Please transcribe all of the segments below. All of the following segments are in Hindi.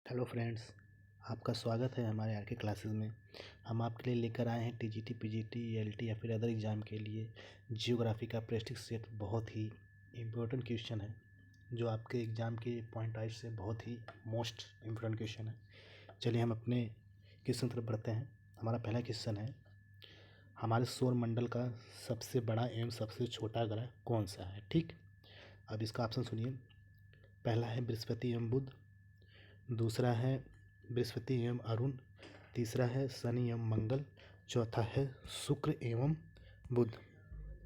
हेलो फ्रेंड्स, आपका स्वागत है हमारे आर के क्लासेस में। हम आपके लिए लेकर आए हैं टीजीटी, पीजीटी, ईएलटी या फिर अदर एग्ज़ाम के लिए जियोग्राफी का प्रैक्टिस सेट। बहुत ही इम्पोर्टेंट क्वेश्चन है जो आपके एग्ज़ाम के पॉइंट वाइज से बहुत ही मोस्ट इम्पोर्टेंट क्वेश्चन है। चलिए हम अपने क्वेश्चन तरफ बढ़ते हैं। हमारा पहला क्वेश्चन है, हमारे सौर मंडल का सबसे बड़ा एवं सबसे छोटा ग्रह कौन सा है। ठीक, अब इसका ऑप्शन सुनिए। पहला है बृहस्पति एवं बुध, दूसरा है बृहस्पति एवं अरुण, तीसरा है शनि एवं मंगल, चौथा है शुक्र एवं बुध।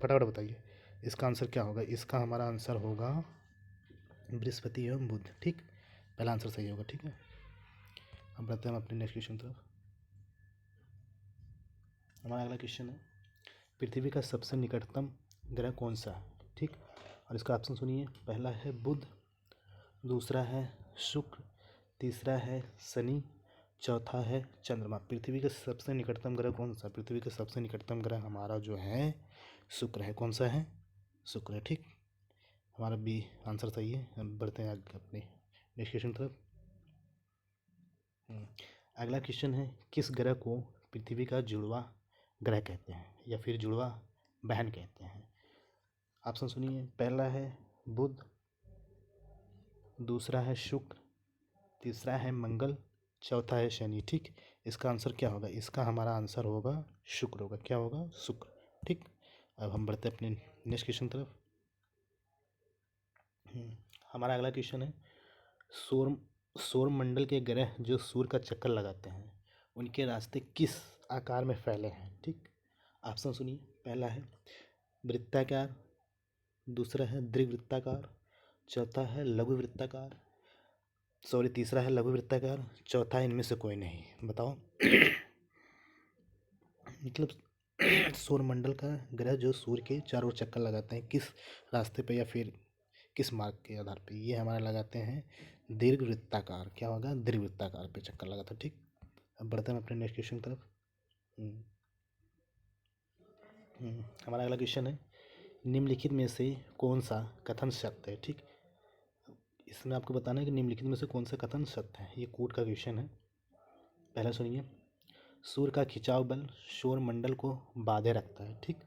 फटाफट बताइए इसका आंसर क्या होगा। इसका हमारा आंसर होगा बृहस्पति एवं बुध। ठीक, पहला आंसर सही होगा। ठीक है, अब बढ़ते हैं हम अपने नेक्स्ट क्वेश्चन तरफ। हमारा अगला क्वेश्चन है, पृथ्वी का सबसे निकटतम ग्रह कौन सा है। ठीक, और इसका ऑप्शन सुनिए। पहला है बुध, दूसरा है शुक्र, तीसरा है शनि, चौथा है चंद्रमा। पृथ्वी के सबसे निकटतम ग्रह कौन सा। पृथ्वी के सबसे निकटतम ग्रह हमारा जो है शुक्र है। कौन सा है? शुक्र है। ठीक, हमारा बी आंसर सही है। अब बढ़ते हैं आगे अपने नेक्स्ट क्वेश्चन तरफ। अगला क्वेश्चन है, किस ग्रह को पृथ्वी का जुड़वा ग्रह कहते हैं या फिर जुड़वा बहन कहते हैं। ऑप्शन सुनिए। पहला है बुध, दूसरा है शुक्र, तीसरा है मंगल, चौथा है शनि। ठीक, इसका आंसर क्या होगा। इसका हमारा आंसर होगा शुक्र होगा। क्या होगा? शुक्र। ठीक, अब हम बढ़ते हैं अपने नेक्स्ट क्वेश्चन तरफ। हमारा अगला क्वेश्चन है, सौर सौर मंडल के ग्रह जो सूर्य का चक्कर लगाते हैं उनके रास्ते किस आकार में फैले हैं। ठीक, ऑप्शन सुनिए। पहला है वृत्ताकार, दूसरा है द्विवृत्ताकार, चौथा है लघु वृत्ताकार, तीसरा है लघु वृत्ताकार, चौथा है इनमें से कोई नहीं। बताओ मतलब सौर मंडल का ग्रह जो सूर्य के चारों ओर चक्कर लगाते हैं किस रास्ते पे या फिर किस मार्ग के आधार पे। ये हमारा लगाते हैं दीर्घ वृत्ताकार। क्या होगा? दीर्घ वृत्ताकार पे चक्कर लगाता है। ठीक, अब बढ़ते हैं अपने नेक्स्ट क्वेश्चन तरफ। हमारा अगला क्वेश्चन है, निम्नलिखित में से कौन सा कथन सत्य है। ठीक, इसमें आपको बताना है कि निम्नलिखित में से कौन सा कथन सत्य है। ये कोड का क्वेश्चन है। पहला सुनिए, सूर्य का खिंचाव बल सौर मंडल को बांधे रखता है। ठीक,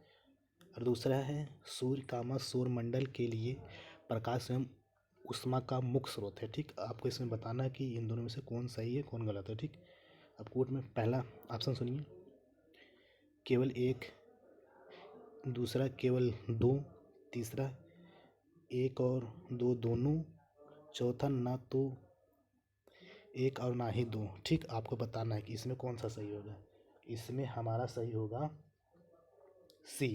और दूसरा है सूर्य सौर मंडल के लिए प्रकाश एवं उष्मा का मुख्य स्रोत है। ठीक, आपको इसमें बताना है कि इन दोनों में से कौन सही है कौन गलत है। ठीक, अब कोड में पहला ऑप्शन सुनिए, केवल एक, दूसरा केवल दो, तीसरा एक और दो दोनों, चौथा ना तो एक और ना ही दो। ठीक, आपको बताना है कि इसमें कौन सा सही होगा। इसमें हमारा सही होगा सी।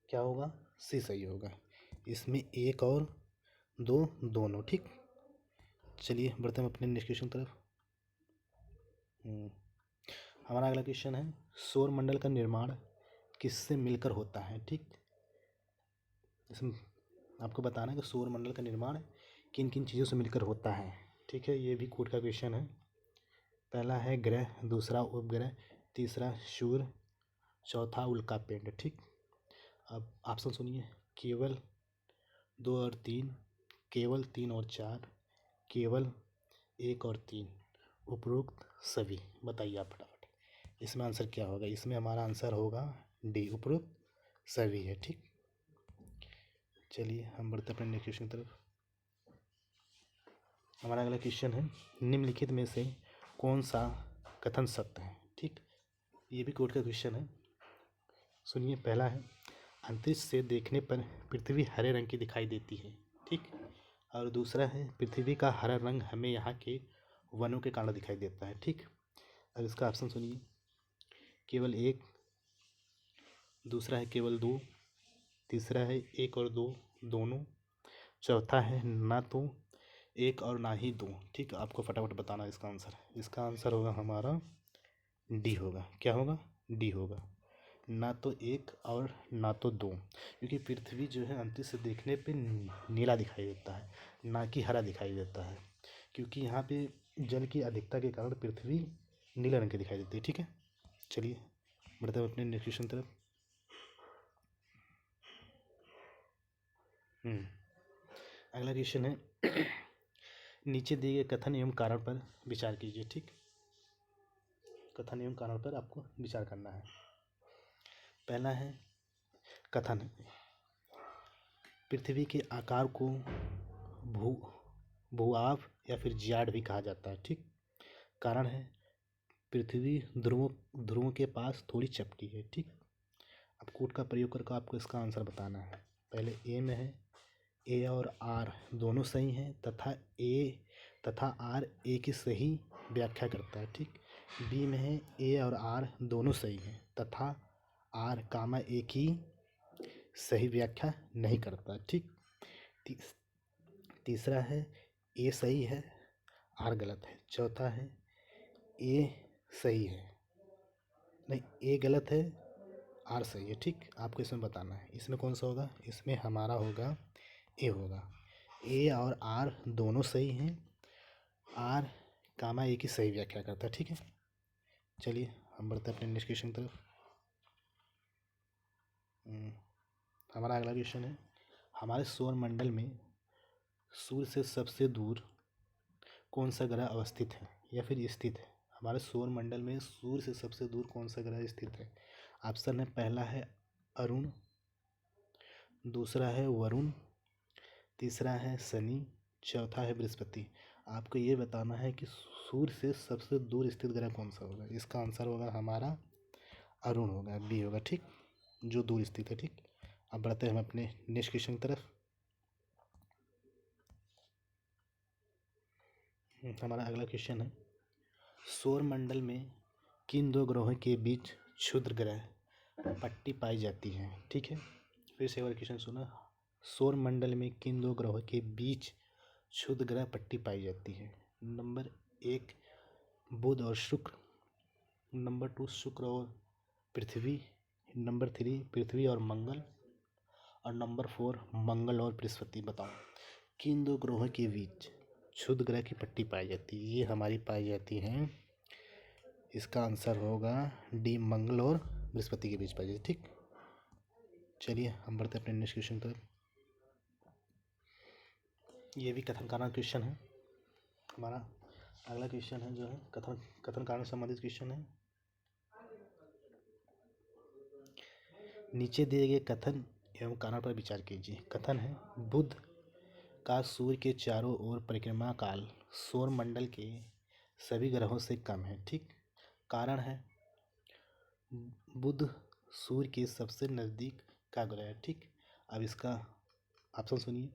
क्या होगा? सी सही होगा। इसमें एक और दो दोनों। ठीक, चलिए बढ़ते हैं अपने नेक्स्ट क्वेश्चन तरफ। हमारा अगला क्वेश्चन है, सौर मंडल का निर्माण किससे मिलकर होता है। ठीक, इसमें आपको बताना है कि सौर मंडल का निर्माण किन किन चीज़ों से मिलकर होता है। ठीक है, ये भी कोड का क्वेश्चन है। पहला है ग्रह, दूसरा उपग्रह, तीसरा सूर्य, चौथा उल्का पिंड। ठीक, अब ऑप्शन सुनिए। केवल दो और तीन, केवल तीन और चार, केवल एक और तीन, उपरोक्त सभी। बताइए आप फटाफट इसमें आंसर क्या होगा। इसमें हमारा आंसर होगा डी, उपरोक्त सभी है। ठीक, चलिए हम बढ़ते अपने नेक्स्ट क्वेश्चन की तरफ। हमारा अगला क्वेश्चन है, निम्नलिखित में से कौन सा कथन सत्य है। ठीक, ये भी कोड का क्वेश्चन है। सुनिए। पहला है, अंतरिक्ष से देखने पर पृथ्वी हरे रंग की दिखाई देती है। ठीक, और दूसरा है, पृथ्वी का हरा रंग हमें यहाँ के वनों के कारण दिखाई देता है। ठीक, अब इसका ऑप्शन सुनिए। केवल एक, दूसरा है केवल दो, तीसरा है एक और दो दोनों, चौथा है ना तो एक और ना ही दो। ठीक, आपको फटाफट बताना है इसका आंसर। इसका आंसर होगा हमारा डी होगा। क्या होगा? डी होगा, ना तो एक और ना तो दो। क्योंकि पृथ्वी जो है अंतरिक्ष से देखने पे नीला दिखाई देता है, ना कि हरा दिखाई देता है। क्योंकि यहाँ पे जल की अधिकता के कारण पृथ्वी नीले रंग की दिखाई देती है। ठीक है, चलिए बढ़ते हैं अपने नेक्स्ट क्वेश्चन तरफ। अगला क्वेश्चन है, नीचे दिए गए कथन एवं कारण पर विचार कीजिए। ठीक, कथन एवं कारण पर आपको विचार करना है। पहला है कथन, पृथ्वी के आकार को भू भूआभ या फिर जियाड भी कहा जाता है। ठीक, कारण है पृथ्वी ध्रुवों के पास थोड़ी चपटी है। ठीक, अब कोड का प्रयोग करके आपको इसका आंसर बताना है। पहले ए में है ए और आर दोनों सही हैं तथा ए तथा आर ए की सही व्याख्या करता है। ठीक, बी में है ए और आर दोनों सही हैं तथा आर कामा ए की सही व्याख्या नहीं करता। ठीक, तीसरा है ए सही है आर गलत है। चौथा है ए सही है, नहीं ए गलत है आर सही है। ठीक, आपको इसमें बताना है इसमें कौन सा होगा। इसमें हमारा होगा ए होगा। ए और आर दोनों सही हैं, आर कामा ए की सही व्याख्या करता है। ठीक है, चलिए हम बढ़ते हैं अपने नेक्स्ट क्वेश्चन की तरफ। हमारा अगला क्वेश्चन है, हमारे सौर मंडल में सूर्य से सबसे दूर कौन सा ग्रह अवस्थित है या फिर स्थित है। हमारे सौर मंडल में सूर्य से सबसे दूर कौन सा ग्रह स्थित है। ऑप्शन है, पहला है अरुण, दूसरा है वरुण, तीसरा है शनि, चौथा है बृहस्पति। आपको ये बताना है कि सूर्य से सबसे दूर स्थित ग्रह कौन सा होगा। इसका आंसर होगा हमारा अरुण होगा, बी होगा। ठीक, जो दूर स्थित है। ठीक, अब बढ़ते हैं हम अपने नेक्स्ट क्वेश्चन की तरफ। हमारा अगला क्वेश्चन है, सौर मंडल में किन दो ग्रहों के बीच क्षुद्र ग्रह पट्टी पाई जाती है। ठीक है, फिर से एक बार क्वेश्चन सुना, सौर मंडल में किन दो ग्रहों के बीच क्षुद्र ग्रह पट्टी पाई जाती है। नंबर 1 बुध और शुक्र, नंबर 2 शुक्र और पृथ्वी, नंबर 3 पृथ्वी और मंगल, और नंबर 4 मंगल और बृहस्पति। बताओ किन दो ग्रहों के बीच क्षुद्र ग्रह की पट्टी पाई जाती है। ये हमारी पाई जाती है, इसका आंसर होगा डी, मंगल और बृहस्पति के बीच पाई जाती है। ठीक, चलिए हम बढ़ते हैं अपने नेक्स्ट क्वेश्चन पर। ये भी कथन कारण क्वेश्चन है। हमारा अगला क्वेश्चन है जो है कथन कारण संबंधित क्वेश्चन है। नीचे दिए गए कथन एवं कारण पर विचार कीजिए। कथन है, बुध का सूर्य के चारों ओर परिक्रमा काल सौर मंडल के सभी ग्रहों से कम है। ठीक, कारण है बुध सूर्य के सबसे नज़दीक का ग्रह है। ठीक, अब इसका ऑप्शन सुनिए,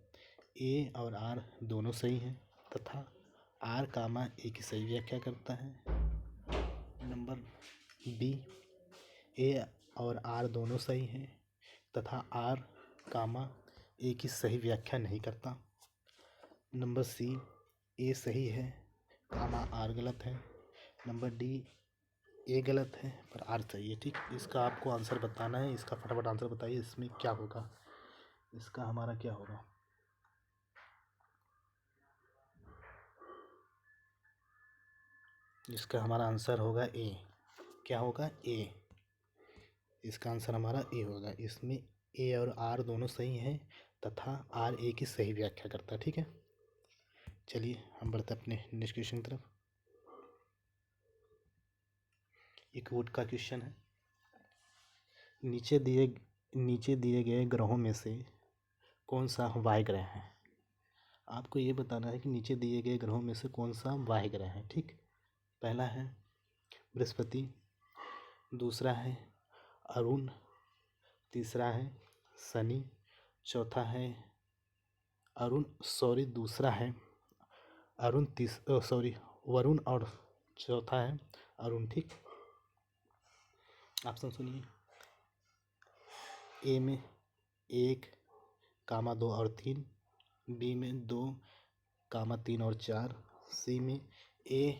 ए और आर दोनों सही हैं तथा आर कामा ए की सही व्याख्या करता है। नंबर बी, ए और आर दोनों सही हैं तथा आर कामा ए की सही व्याख्या नहीं करता। नंबर सी, ए सही है कामा आर गलत है। नंबर डी, ए गलत है पर आर सही है। ठीक, इसका आपको आंसर बताना है। इसका फटाफट आंसर बताइए, इसमें क्या होगा। इसका हमारा क्या होगा। इसका हमारा आंसर होगा ए। क्या होगा, ए। इसका आंसर हमारा ए होगा। इसमें ए और आर दोनों सही हैं तथा आर ए की सही व्याख्या करता है। ठीक है, चलिए हम बढ़ते अपने नेक्स्ट क्वेश्चन की तरफ। एक वोट का क्वेश्चन है, नीचे दिए गए ग्रहों में से कौन सा वायु ग्रह है। आपको ये बताना है कि नीचे दिए गए ग्रहों में से कौन सा वायु ग्रह है। ठीक, पहला है बृहस्पति, दूसरा है अरुण, तीसरा है शनि, चौथा है दूसरा है वरुण और चौथा है अरुण। ठीक, ऑप्शन सुनिए, ए में 1, 2 और 3, बी में 2, 3 और 4, सी में 1,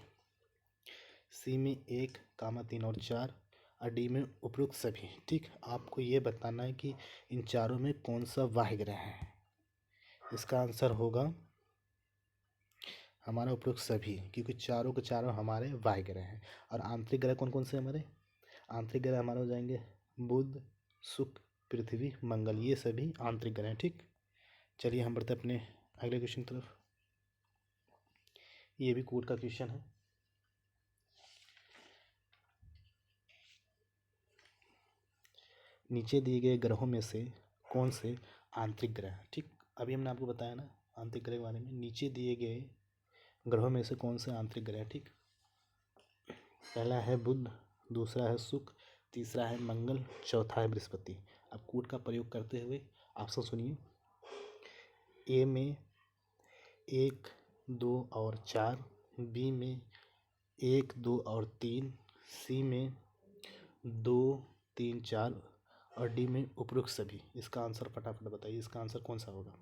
3 और 4 और डी में उपरोक्त सभी। ठीक, आपको ये बताना है कि इन चारों में कौन सा वायु ग्रह है। इसका आंसर होगा हमारा उपरोक्त सभी, क्योंकि चारों के चारों हमारे वायु ग्रह हैं। और आंतरिक ग्रह कौन कौन से हमारे आंतरिक ग्रह हमारे हो जाएंगे बुध, शुक्र, पृथ्वी, मंगल। ये सभी आंतरिक ग्रह हैं। ठीक, चलिए हम बढ़ते अपने अगले क्वेश्चन की तरफ। ये भी कोड का क्वेश्चन है। नीचे दिए गए ग्रहों में से कौन से आंतरिक ग्रह, ठीक, अभी हमने आपको बताया ना आंतरिक ग्रह के बारे में। नीचे दिए गए ग्रहों में से कौन से आंतरिक ग्रह, ठीक, पहला है बुध, दूसरा है शुक्र, तीसरा है मंगल, चौथा है बृहस्पति। अब कोड का प्रयोग करते हुए ऑप्शन सुनिए। ए में 1, 2 और 4, बी में 1, 2 और 3, सी में 2, 3, 4 और डी में उपरोक्त सभी। इसका आंसर फटाफट बताइए, इसका आंसर कौन सा होगा,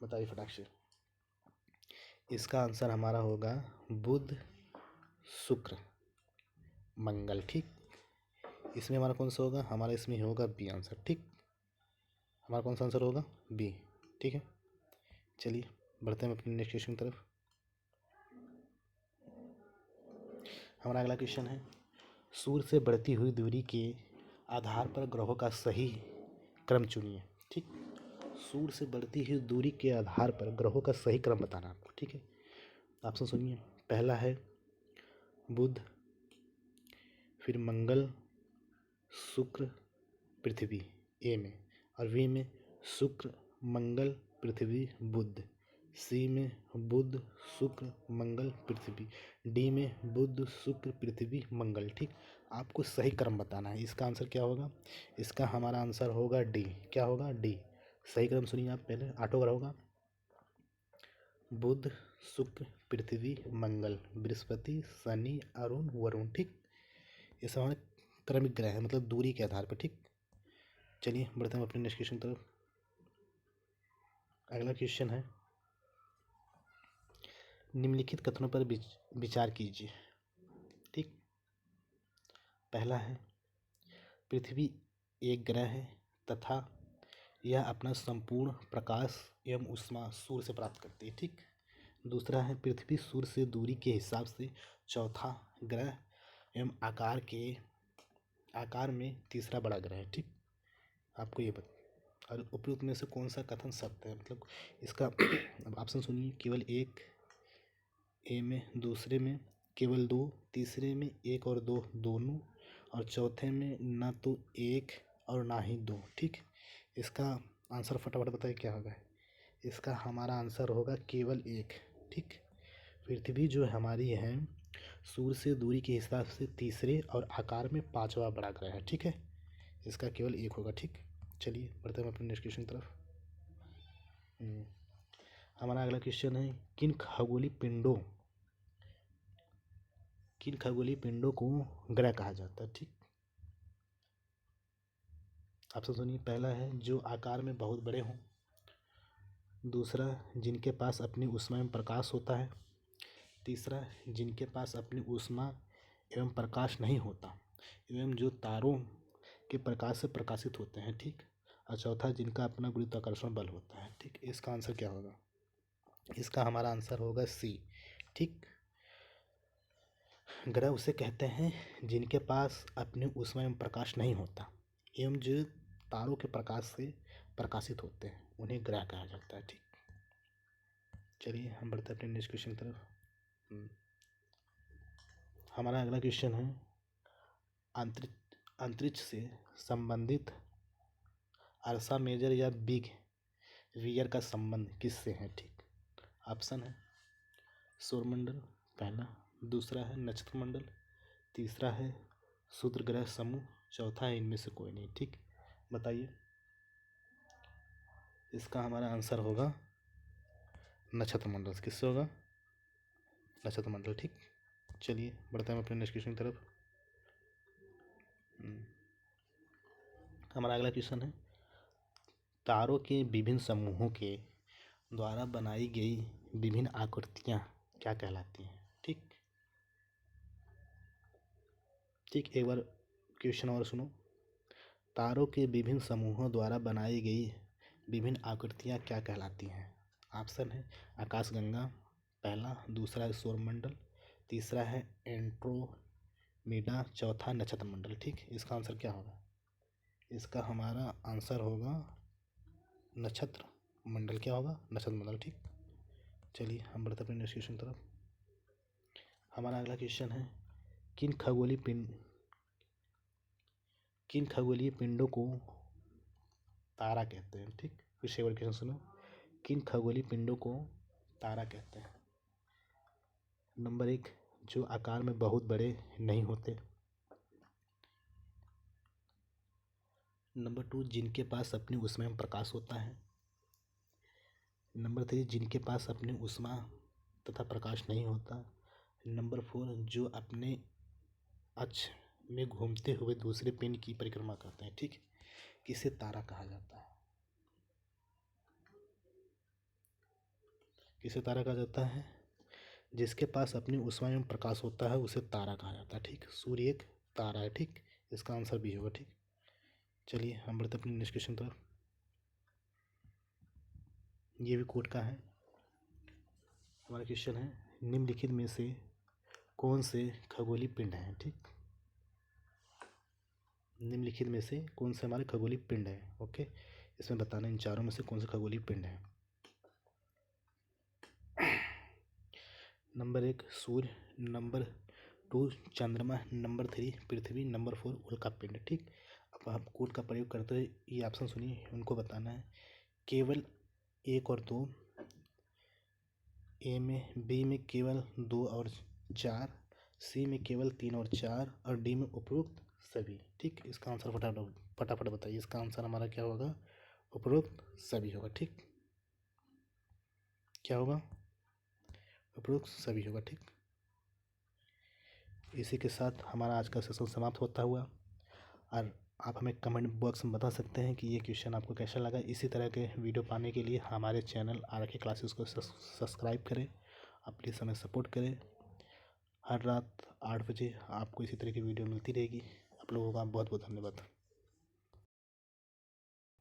बताइए फटाक से। इसका आंसर हमारा होगा बुध, शुक्र, मंगल, ठीक। इसमें हमारा कौन सा होगा, हमारा इसमें होगा बी आंसर, ठीक। हमारा कौन सा आंसर होगा, बी, ठीक है। चलिए बढ़ते हैं अपने नेक्स्ट क्वेश्चन की तरफ। हमारा अगला क्वेश्चन है, सूर्य से बढ़ती हुई दूरी के आधार पर ग्रहों का सही क्रम चुनिए, ठीक। सूर्य से बढ़ती हुई दूरी के आधार पर ग्रहों का सही क्रम बताना आपको, ठीक है। ऑप्शन सुनिए। पहला है बुध, फिर मंगल, शुक्र, पृथ्वी ए में, और बी में शुक्र, मंगल, पृथ्वी, बुध, सी में बुध, शुक्र, मंगल, पृथ्वी, डी में बुध, शुक्र, पृथ्वी, मंगल, ठीक। आपको सही क्रम बताना है। इसका आंसर क्या होगा, इसका हमारा आंसर होगा डी। क्या होगा, डी। सही क्रम सुनिए आप पहले, आठों ग्रह होगा बुध, शुक्र, पृथ्वी, मंगल, बृहस्पति, शनि, अरुण, वरुण, ठीक। ये सब हमारे क्रमिक ग्रह है, मतलब दूरी के आधार पर, ठीक। चलिए बढ़ते हैं अपने नेक्स्ट क्वेश्चन की तरफ। अगला क्वेश्चन है, निम्नलिखित कथनों पर विचार कीजिए, ठीक। पहला है पृथ्वी एक ग्रह है तथा यह अपना संपूर्ण प्रकाश एवं ऊष्मा सूर्य से प्राप्त करती है, ठीक। दूसरा है पृथ्वी सूर्य से दूरी के हिसाब से चौथा ग्रह एवं आकार में तीसरा बड़ा ग्रह है, ठीक। आपको ये और उपयुक्त में से कौन सा कथन सत्य है, मतलब इसका अब ऑप्शन सुनिए। केवल एक ए में, दूसरे में केवल 2, तीसरे में 1 और 2 दोनों, और चौथे में ना तो 1 और ना ही 2, ठीक। इसका आंसर फटाफट बताइए क्या होगा। इसका हमारा आंसर होगा केवल 1, ठीक। पृथ्वी जो हमारी है सूर्य से दूरी के हिसाब से तीसरे और आकार में पांचवा बड़ा ग्रह है, ठीक है। इसका केवल 1 होगा, ठीक। चलिए बढ़ते हैं अपने नेक्स्ट क्वेश्चन की तरफ। हमारा अगला क्वेश्चन है, किन खगोलीय पिंडों को ग्रह कहा जाता है, ठीक। ऑप्शन सुनिए। पहला है जो आकार में बहुत बड़े हों, दूसरा जिनके पास अपनी ऊष्मा एवं प्रकाश होता है, तीसरा जिनके पास अपनी ऊष्मा एवं प्रकाश नहीं होता एवं जो तारों के प्रकाश से प्रकाशित होते हैं, ठीक। और चौथा जिनका अपना गुरुत्वाकर्षण बल होता है, ठीक। इसका आंसर क्या होगा, इसका हमारा आंसर होगा सी, ठीक। ग्रह उसे कहते हैं जिनके पास अपनी ऊष्मा एवं प्रकाश नहीं होता एवं जो तारों के प्रकाश से प्रकाशित होते हैं, उन्हें ग्रह कहा जाता है, ठीक। चलिए हम बढ़ते हैं अपने नेक्स्ट क्वेश्चन की तरफ। हमारा अगला क्वेश्चन है, अंतरिक्ष से संबंधित अर्सा मेजर या बिग वियर का संबंध किससे है, ठीक। ऑप्शन है सौरमंडल पहला, दूसरा है नक्षत्र मंडल, तीसरा है क्षुद्र ग्रह समूह, चौथा है इनमें से कोई नहीं, ठीक। बताइए। इसका हमारा आंसर होगा नक्षत्र मंडल। किससे होगा, नक्षत्र मंडल, ठीक। चलिए बढ़ते हैं अपने नेक्स्ट क्वेश्चन की तरफ। हमारा अगला क्वेश्चन है, तारों के विभिन्न समूहों के द्वारा बनाई गई विभिन्न आकृतियाँ क्या कहलाती हैं, ठीक। ठीक, एक बार क्वेश्चन और सुनो। तारों के विभिन्न समूहों द्वारा बनाई गई विभिन्न आकृतियाँ क्या कहलाती हैं। ऑप्शन है आकाशगंगा पहला, दूसरा है सौरमंडल, तीसरा है एंड्रोमेडा, चौथा नक्षत्र मंडल, ठीक। इसका आंसर क्या होगा, इसका हमारा आंसर होगा नक्षत्र मंडल। क्या होगा, नक्षत्र मंडल, ठीक। चलिए हम बढ़ते अपने नेक्स्ट क्वेश्चन तरफ। हमारा अगला क्वेश्चन है किन खगोलीय पिंडों को तारा कहते हैं। ठीक, फिर से एक बार क्वेश्चन सुनो, किन खगोलीय पिंडों को तारा कहते हैं। नंबर 1, जो आकार में बहुत बड़े नहीं होते। नंबर 2, जिनके पास अपनी ऊष्मा में प्रकाश होता है। नंबर 3, जिनके पास अपनी ऊष्मा तथा प्रकाश नहीं होता। नंबर 4, जो अपने अक्ष में घूमते हुए दूसरे पिंड की परिक्रमा करते हैं। ठीक, किसे तारा कहा जाता है। किसे तारा कहा जाता है, जिसके पास अपनी ऊष्मा में प्रकाश होता है उसे तारा कहा जाता है। ठीक, सूर्य एक तारा है। ठीक, इसका आंसर भी होगा। ठीक, चलिए हम बढ़ते अपने नेक्स्ट क्वेश्चन पर। ये भी कोट का है। हमारा क्वेश्चन है निम्नलिखित में से कौन से खगोलीय पिंड हैं। ठीक, निम्नलिखित में से कौन से हमारे खगोलीय पिंड हैं। ओके, इसमें बताना इन चारों में से कौन से खगोलीय पिंड हैं। नंबर 1 सूर्य, नंबर 2 चंद्रमा, नंबर 3 पृथ्वी, नंबर 4 उल्का पिंड। ठीक, अब आप कोड का प्रयोग करते हुए ये ऑप्शन सुनिए, उनको बताना है। केवल 1 और 2, ए में, बी में केवल 2 और 4, सी में केवल 3 और 4 और डी में उपरोक्त सभी। ठीक, इसका आंसर फटाफट बताइए। इसका आंसर हमारा क्या होगा, उपरोक्त सभी होगा। ठीक, क्या होगा, उपरोक्त सभी होगा। ठीक, इसी के साथ हमारा आज का सेशन समाप्त होता हुआ। और आप हमें कमेंट बॉक्स में बता सकते हैं कि ये क्वेश्चन आपको कैसा लगा। इसी तरह के वीडियो पाने के लिए हमारे चैनल RK क्लासेस को सब्सक्राइब करें। आप प्लीज़ हमें सपोर्ट करें। हर रात 8 बजे आपको इसी तरह की वीडियो मिलती रहेगी। आप लोगों का बहुत बहुत धन्यवाद।